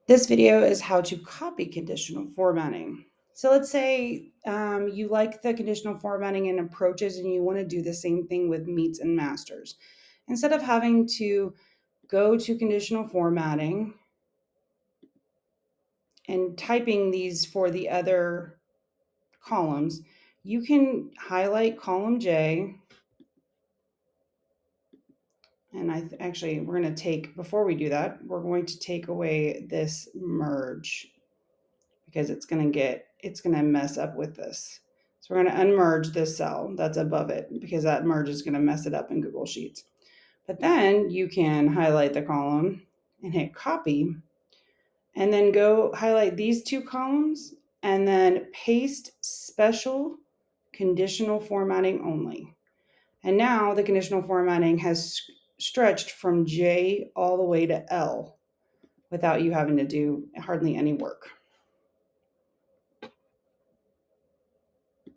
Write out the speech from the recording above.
This video is how to copy conditional formatting. So let's say you like the conditional formatting and approaches and you want to do the same thing with meets and masters. Instead of having to go to conditional formatting and typing these for the other columns, you can highlight column J. And actually, we're going to take, before we do that, we're going to take away this merge because it's going to mess up with this. So we're going to unmerge this cell that's above it because that merge is going to mess it up in Google Sheets. But then you can highlight the column and hit copy, and then go highlight these two columns and then paste special conditional formatting only. And now the conditional formatting has stretched from J all the way to L without you having to do hardly any work.